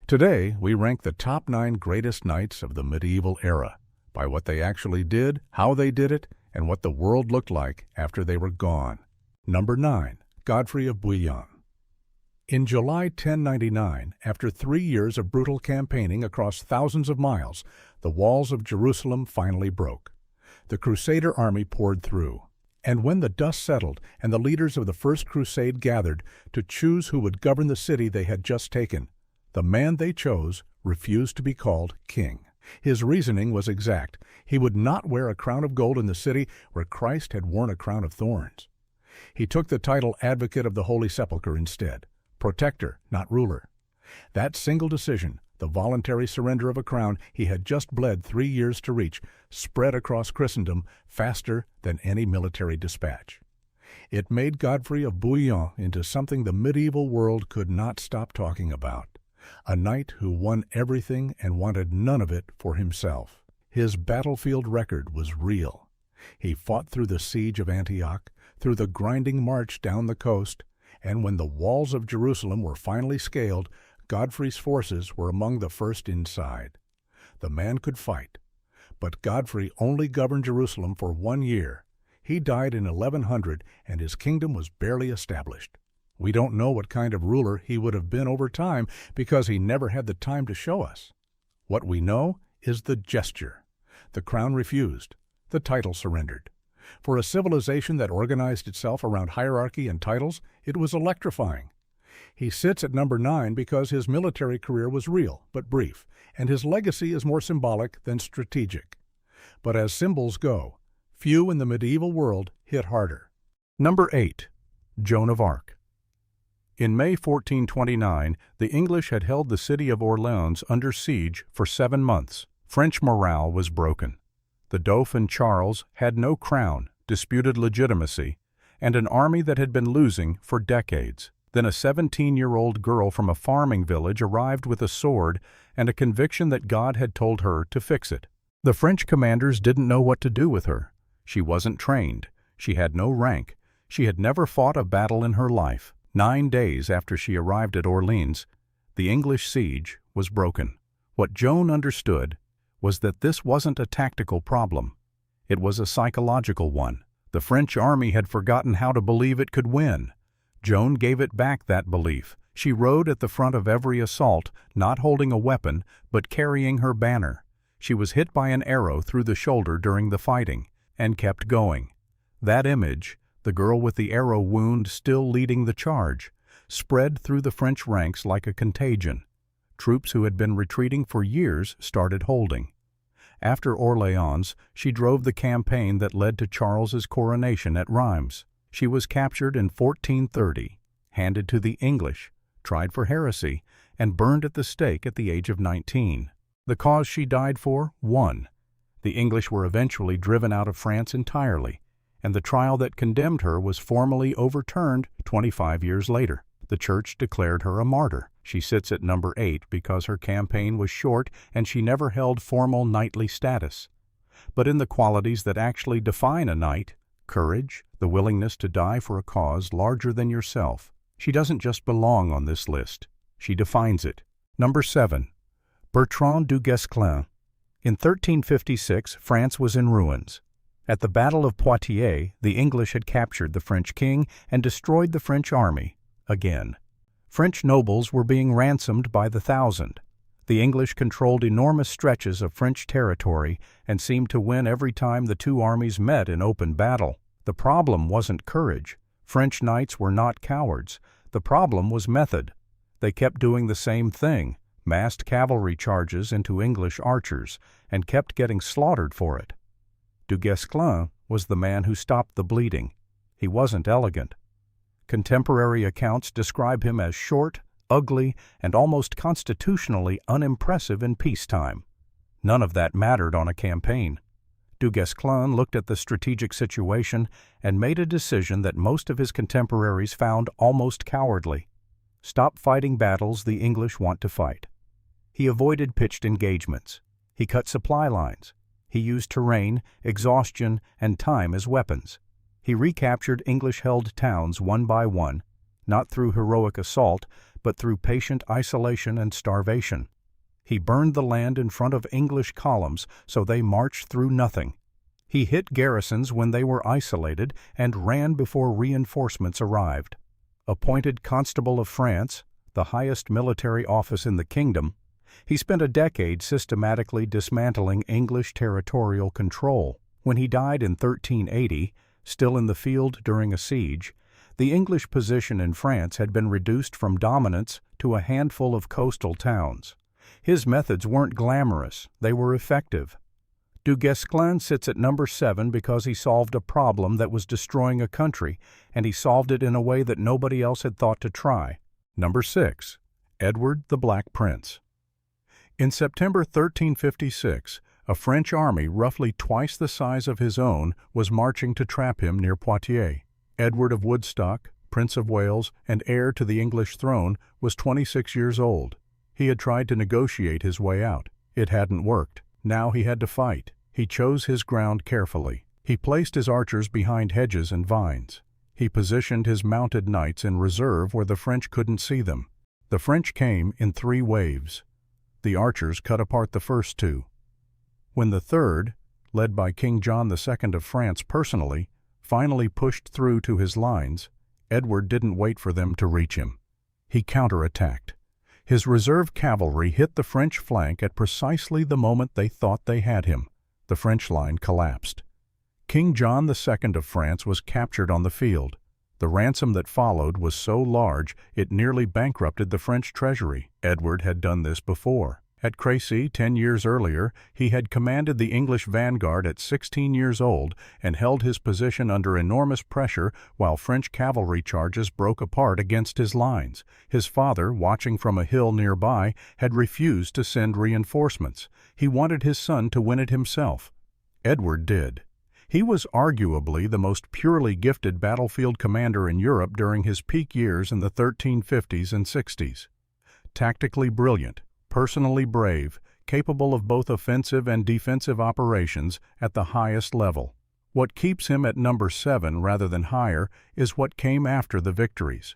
Today, we rank the top 9 greatest knights of the medieval era by what they actually did, how they did it, and what the world looked like after they were gone. Number 9. Godfrey of Bouillon. In July 1099, after 3 years of brutal campaigning across thousands of miles, the walls of Jerusalem finally broke. The Crusader army poured through. And when the dust settled and the leaders of the First Crusade gathered to choose who would govern the city they had just taken, the man they chose refused to be called king. His reasoning was exact. He would not wear a crown of gold in the city where Christ had worn a crown of thorns. He took the title Advocate of the Holy Sepulchre instead, protector, not ruler. That single decision, the voluntary surrender of a crown he had just bled 3 years to reach, spread across Christendom faster than any military dispatch. It made Godfrey of Bouillon into something the medieval world could not stop talking about. A knight who won everything and wanted none of it for himself. His battlefield record was real. He fought through the siege of Antioch, through the grinding march down the coast, and when the walls of Jerusalem were finally scaled, Godfrey's forces were among the first inside. The man could fight, but Godfrey only governed Jerusalem for 1 year. He died in 1100, and his kingdom was barely established. We don't know what kind of ruler he would have been over time because he never had the time to show us. What we know is the gesture. The crown refused. The title surrendered. For a civilization that organized itself around hierarchy and titles, it was electrifying. He sits at number 9 because his military career was real but brief, and his legacy is more symbolic than strategic. But as symbols go, few in the medieval world hit harder. Number 8. Joan of Arc. In May 1429, the English had held the city of Orleans under siege for 7 months. French morale was broken. The Dauphin Charles had no crown, disputed legitimacy, and an army that had been losing for decades. Then a 17-year-old girl from a farming village arrived with a sword and a conviction that God had told her to fix it. The French commanders didn't know what to do with her. She wasn't trained. She had no rank. She had never fought a battle in her life. 9 days after she arrived at Orleans, the English siege was broken. What Joan understood was that this wasn't a tactical problem. It was a psychological one. The French army had forgotten how to believe it could win. Joan gave it back that belief. She rode at the front of every assault, not holding a weapon, but carrying her banner. She was hit by an arrow through the shoulder during the fighting, and kept going. That image, the girl with the arrow wound still leading the charge, spread through the French ranks like a contagion. Troops who had been retreating for years started holding. After Orleans, she drove the campaign that led to Charles's coronation at Reims. She was captured in 1430, handed to the English, tried for heresy, and burned at the stake at the age of 19. The cause she died for won. The English were eventually driven out of France entirely, and the trial that condemned her was formally overturned 25 years later. The Church declared her a martyr. She sits at number 8 because her campaign was short and she never held formal knightly status. But in the qualities that actually define a knight, courage, the willingness to die for a cause larger than yourself, she doesn't just belong on this list. She defines it. Number 7. Bertrand du Guesclin. In 1356, France was in ruins. At the Battle of Poitiers, the English had captured the French king and destroyed the French army again. French nobles were being ransomed by the thousand. The English controlled enormous stretches of French territory and seemed to win every time the two armies met in open battle. The problem wasn't courage. French knights were not cowards. The problem was method. They kept doing the same thing, massed cavalry charges into English archers, and kept getting slaughtered for it. Du Guesclin was the man who stopped the bleeding. He wasn't elegant. Contemporary accounts describe him as short, ugly, and almost constitutionally unimpressive in peacetime. None of that mattered on a campaign. Du Guesclin looked at the strategic situation and made a decision that most of his contemporaries found almost cowardly. Stop fighting battles the English want to fight. He avoided pitched engagements. He cut supply lines. He used terrain, exhaustion, and time as weapons. He recaptured English-held towns one by one, not through heroic assault, but through patient isolation and starvation. He burned the land in front of English columns so they marched through nothing. He hit garrisons when they were isolated and ran before reinforcements arrived. Appointed Constable of France, the highest military office in the kingdom, he spent a decade systematically dismantling English territorial control. When he died in 1380, still in the field during a siege, the English position in France had been reduced from dominance to a handful of coastal towns. His methods weren't glamorous, they were effective. Du Guesclin sits at number 7 because he solved a problem that was destroying a country, and he solved it in a way that nobody else had thought to try. Number 6. Edward the Black Prince. In September 1356, a French army roughly twice the size of his own was marching to trap him near Poitiers. Edward of Woodstock, Prince of Wales and heir to the English throne, was 26 years old. He had tried to negotiate his way out. It hadn't worked. Now he had to fight. He chose his ground carefully. He placed his archers behind hedges and vines. He positioned his mounted knights in reserve where the French couldn't see them. The French came in 3 waves. The archers cut apart the first 2. When the third, led by King John II of France personally, finally pushed through to his lines, Edward didn't wait for them to reach him. He counterattacked. His reserve cavalry hit the French flank at precisely the moment they thought they had him. The French line collapsed. King John II of France was captured on the field. The ransom that followed was so large it nearly bankrupted the French treasury. Edward had done this before. At Crusades 10 years earlier, he had commanded the English vanguard at 16 years old and held his position under enormous pressure while French cavalry charges broke apart against his lines. His father, watching from a hill nearby, had refused to send reinforcements. He wanted his son to win it himself. Edward did. He was arguably the most purely gifted battlefield commander in Europe during his peak years in the 1350s and 60s. Tactically brilliant, personally brave, capable of both offensive and defensive operations at the highest level. What keeps him at number 7 rather than higher is what came after the victories.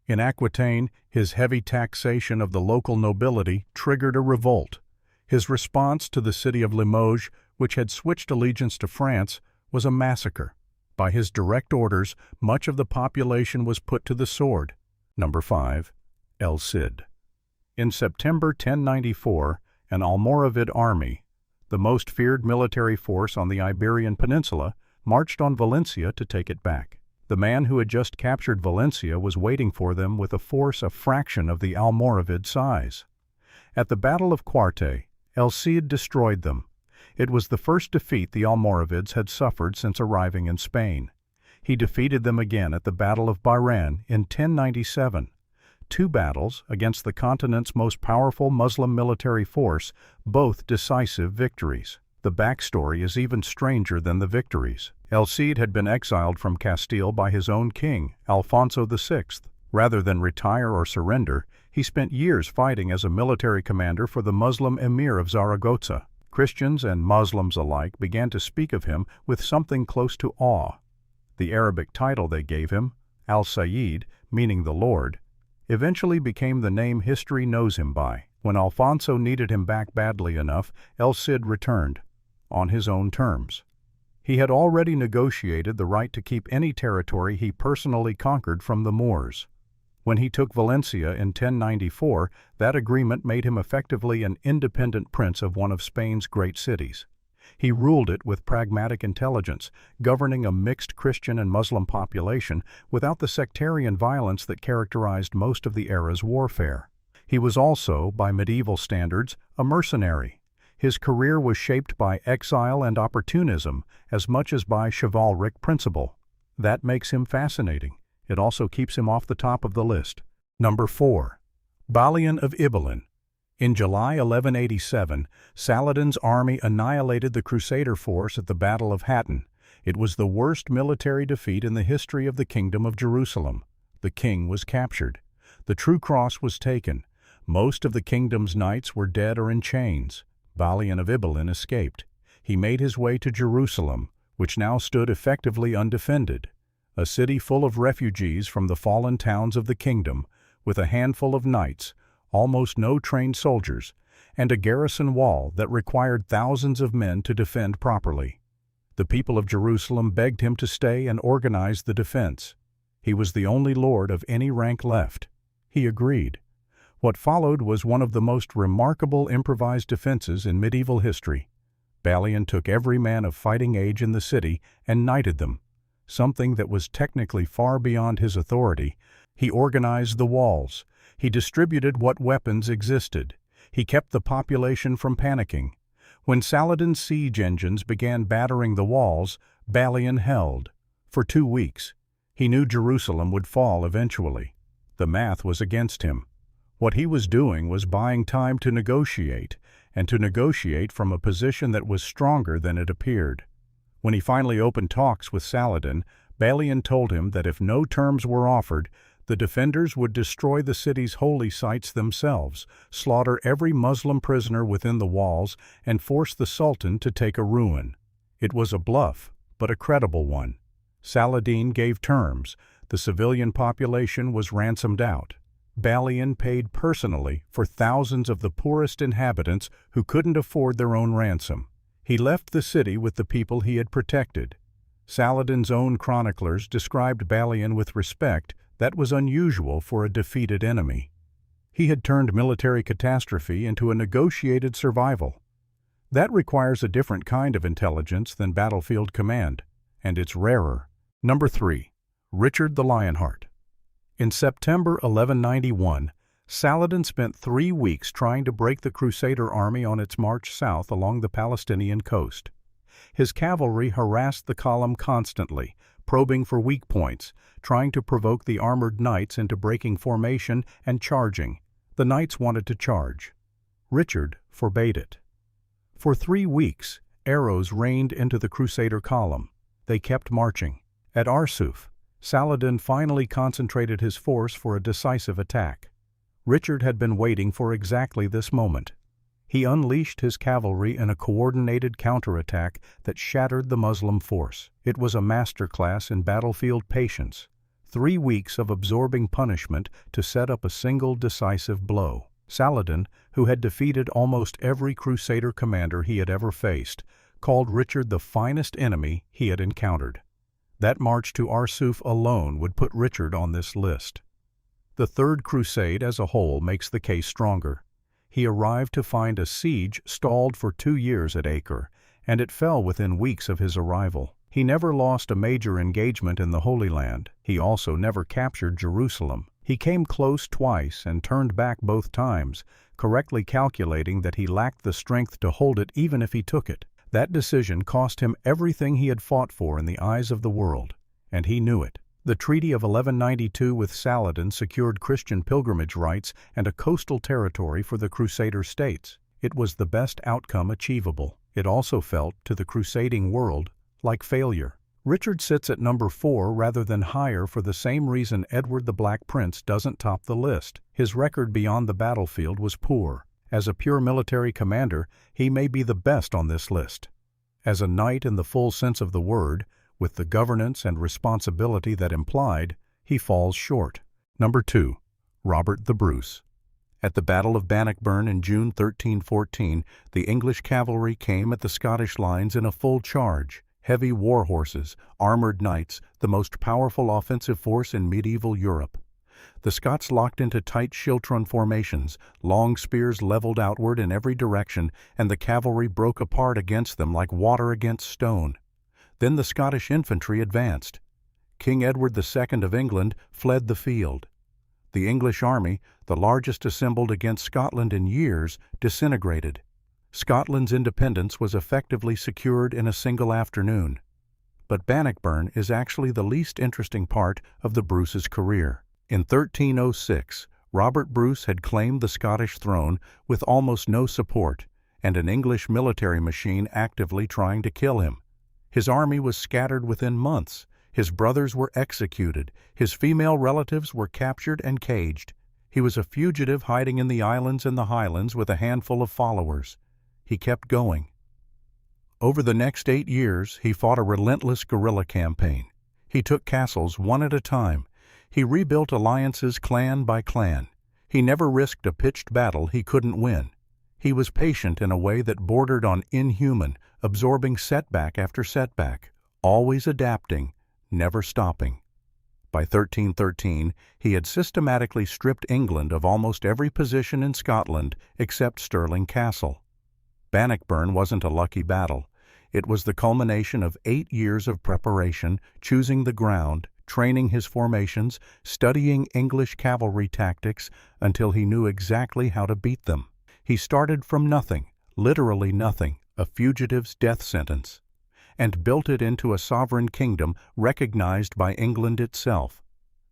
In Aquitaine, his heavy taxation of the local nobility triggered a revolt. His response to the city of Limoges, which had switched allegiance to France, was a massacre. By his direct orders, much of the population was put to the sword. Number 5. El Cid. In September 1094, an Almoravid army, the most feared military force on the Iberian Peninsula, marched on Valencia to take it back. The man who had just captured Valencia was waiting for them with a force a fraction of the Almoravid size. At the Battle of Cuarte, El Cid destroyed them. It was the first defeat the Almoravids had suffered since arriving in Spain. He defeated them again at the Battle of Bahrain in 1097. 2 battles against the continent's most powerful Muslim military force, both decisive victories. The backstory is even stranger than the victories. El Cid had been exiled from Castile by his own king, Alfonso VI. Rather than retire or surrender, he spent years fighting as a military commander for the Muslim emir of Zaragoza. Christians and Muslims alike began to speak of him with something close to awe. The Arabic title they gave him, Al-Sayyid, meaning the Lord, eventually became the name history knows him by. When Alfonso needed him back badly enough, El Cid returned, on his own terms. He had already negotiated the right to keep any territory he personally conquered from the Moors. When he took Valencia in 1094, that agreement made him effectively an independent prince of one of Spain's great cities. He ruled it with pragmatic intelligence, governing a mixed Christian and Muslim population without the sectarian violence that characterized most of the era's warfare. He was also, by medieval standards, a mercenary. His career was shaped by exile and opportunism as much as by chivalric principle. That makes him fascinating. It also keeps him off the top of the list. Number 4. Balian of Ibelin. In July 1187, Saladin's army annihilated the Crusader force at the Battle of Hattin. It was the worst military defeat in the history of the Kingdom of Jerusalem. The king was captured. The True Cross was taken. Most of the kingdom's knights were dead or in chains. Balian of Ibelin escaped. He made his way to Jerusalem, which now stood effectively undefended. A city full of refugees from the fallen towns of the kingdom, with a handful of knights, almost no trained soldiers, and a garrison wall that required thousands of men to defend properly. The people of Jerusalem begged him to stay and organize the defense. He was the only lord of any rank left. He agreed. What followed was one of the most remarkable improvised defenses in medieval history. Balian took every man of fighting age in the city and knighted them, something that was technically far beyond his authority. He organized the walls. He distributed what weapons existed. He kept the population from panicking. When Saladin's siege engines began battering the walls, Balian held. For 2 weeks. He knew Jerusalem would fall eventually. The math was against him. What he was doing was buying time to negotiate, and to negotiate from a position that was stronger than it appeared. When he finally opened talks with Saladin, Balian told him that if no terms were offered, the defenders would destroy the city's holy sites themselves, slaughter every Muslim prisoner within the walls, and force the Sultan to take a ruin. It was a bluff, but a credible one. Saladin gave terms. The civilian population was ransomed out. Balian paid personally for thousands of the poorest inhabitants who couldn't afford their own ransom. He left the city with the people he had protected. Saladin's own chroniclers described Balian with respect that was unusual for a defeated enemy. He had turned military catastrophe into a negotiated survival. That requires a different kind of intelligence than battlefield command, and it's rarer. Number 3. Richard the Lionheart. In September 1191, Saladin spent 3 weeks trying to break the Crusader army on its march south along the Palestinian coast. His cavalry harassed the column constantly, probing for weak points, trying to provoke the armored knights into breaking formation and charging. The knights wanted to charge. Richard forbade it. For 3 weeks, arrows rained into the Crusader column. They kept marching. At Arsuf, Saladin finally concentrated his force for a decisive attack. Richard had been waiting for exactly this moment. He unleashed his cavalry in a coordinated counterattack that shattered the Muslim force. It was a masterclass in battlefield patience. 3 weeks of absorbing punishment to set up a single decisive blow. Saladin, who had defeated almost every Crusader commander he had ever faced, called Richard the finest enemy he had encountered. That march to Arsuf alone would put Richard on this list. The Third Crusade as a whole makes the case stronger. He arrived to find a siege stalled for 2 years at Acre, and it fell within weeks of his arrival. He never lost a major engagement in the Holy Land. He also never captured Jerusalem. He came close twice and turned back both times, correctly calculating that he lacked the strength to hold it even if he took it. That decision cost him everything he had fought for in the eyes of the world, and he knew it. The Treaty of 1192 with Saladin secured Christian pilgrimage rights and a coastal territory for the Crusader states. It was the best outcome achievable. It also felt, to the crusading world, like failure. Richard sits at number 4 rather than higher for the same reason Edward the Black Prince doesn't top the list. His record beyond the battlefield was poor. As a pure military commander, he may be the best on this list. As a knight in the full sense of the word, with the governance and responsibility that implied, he falls short. Number 2. Robert the Bruce. At the Battle of Bannockburn in June 1314, the English cavalry came at the Scottish lines in a full charge. Heavy war horses, armored knights, the most powerful offensive force in medieval Europe. The Scots locked into tight schiltron formations, long spears leveled outward in every direction, and the cavalry broke apart against them like water against stone. Then the Scottish infantry advanced. King Edward II of England fled the field. The English army, the largest assembled against Scotland in years, disintegrated. Scotland's independence was effectively secured in a single afternoon. But Bannockburn is actually the least interesting part of the Bruce's career. In 1306, Robert Bruce had claimed the Scottish throne with almost no support, and an English military machine actively trying to kill him. His army was scattered within months. His brothers were executed. His female relatives were captured and caged. He was a fugitive hiding in the islands and the highlands with a handful of followers. He kept going. Over the next 8 years, he fought a relentless guerrilla campaign. He took castles one at a time. He rebuilt alliances clan by clan. He never risked a pitched battle he couldn't win. He was patient in a way that bordered on inhuman, absorbing setback after setback, always adapting, never stopping. By 1313, he had systematically stripped England of almost every position in Scotland except Stirling Castle. Bannockburn wasn't a lucky battle. It was the culmination of 8 years of preparation, choosing the ground, training his formations, studying English cavalry tactics until he knew exactly how to beat them. He started from nothing, literally nothing, a fugitive's death sentence, and built it into a sovereign kingdom recognized by England itself.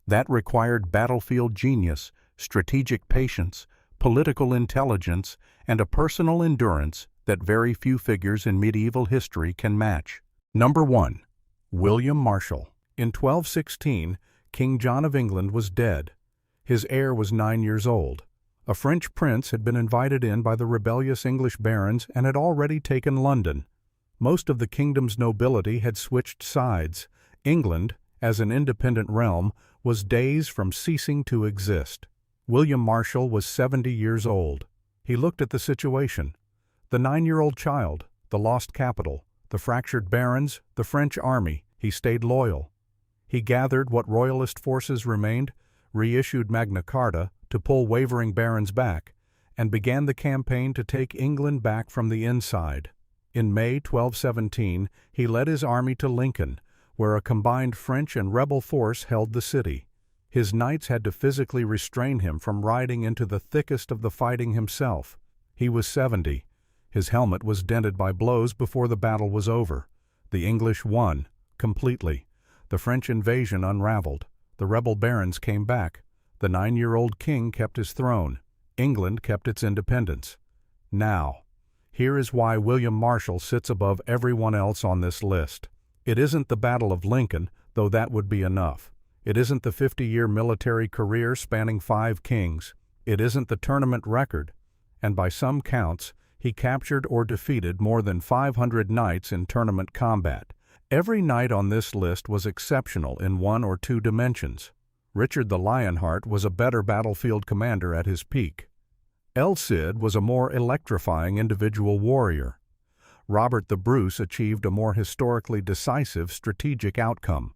That required battlefield genius, strategic patience, political intelligence, and a personal endurance that very few figures in medieval history can match. Number 1. William Marshal. In 1216, King John of England was dead. His heir was 9 years old. A French prince had been invited in by the rebellious English barons and had already taken London. Most of the kingdom's nobility had switched sides. England, as an independent realm, was days from ceasing to exist. William Marshal was 70 years old. He looked at the situation. The 9-year-old child, the lost capital, the fractured barons, the French army. He stayed loyal. He gathered what royalist forces remained, reissued Magna Carta to pull wavering barons back, and began the campaign to take England back from the inside. In May 1217, he led his army to Lincoln, where a combined French and rebel force held the city. His knights had to physically restrain him from riding into the thickest of the fighting himself. He was 70. His helmet was dented by blows before the battle was over. The English won, completely. The French invasion unraveled. The rebel barons came back. The 9-year-old king kept his throne. England kept its independence. Now, here is why William Marshal sits above everyone else on this list. It isn't the Battle of Lincoln, though that would be enough. It isn't the 50-year military career spanning 5 kings. It isn't the tournament record. And by some counts, he captured or defeated more than 500 knights in tournament combat. Every knight on this list was exceptional in 1 or 2 dimensions. Richard the Lionheart was a better battlefield commander at his peak. El Cid was a more electrifying individual warrior. Robert the Bruce achieved a more historically decisive strategic outcome.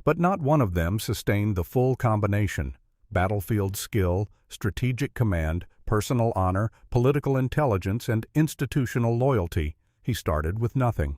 But not one of them sustained the full combination: battlefield skill, strategic command, personal honor, political intelligence, and institutional loyalty. He started with nothing.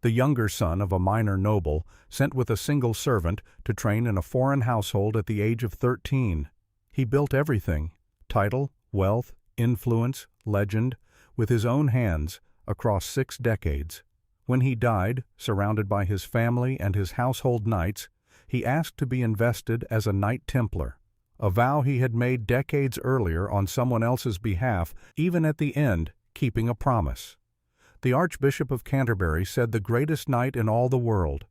The younger son of a minor noble, sent with a single servant to train in a foreign household at the age of 13. He built everything: title, wealth, influence, legend, with his own hands, across 6 decades. When he died, surrounded by his family and his household knights, he asked to be invested as a Knight Templar, a vow he had made decades earlier on someone else's behalf, even at the end, keeping a promise. The Archbishop of Canterbury said the greatest knight in all the world.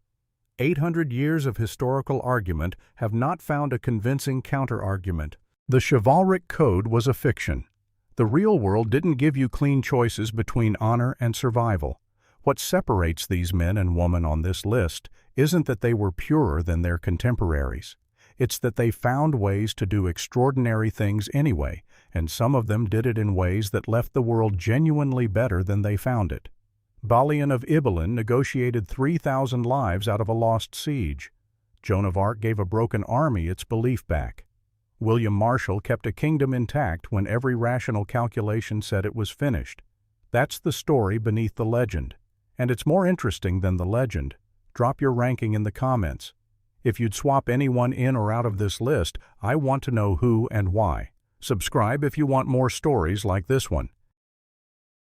800 years of historical argument have not found a convincing counter-argument. The chivalric code was a fiction. The real world didn't give you clean choices between honor and survival. What separates these men and women on this list isn't that they were purer than their contemporaries. It's that they found ways to do extraordinary things anyway, and some of them did it in ways that left the world genuinely better than they found it. Balian of Ibelin negotiated 3,000 lives out of a lost siege. Joan of Arc gave a broken army its belief back. William Marshal kept a kingdom intact when every rational calculation said it was finished. That's the story beneath the legend. And it's more interesting than the legend. Drop your ranking in the comments. If you'd swap anyone in or out of this list, I want to know who and why. Subscribe if you want more stories like this one.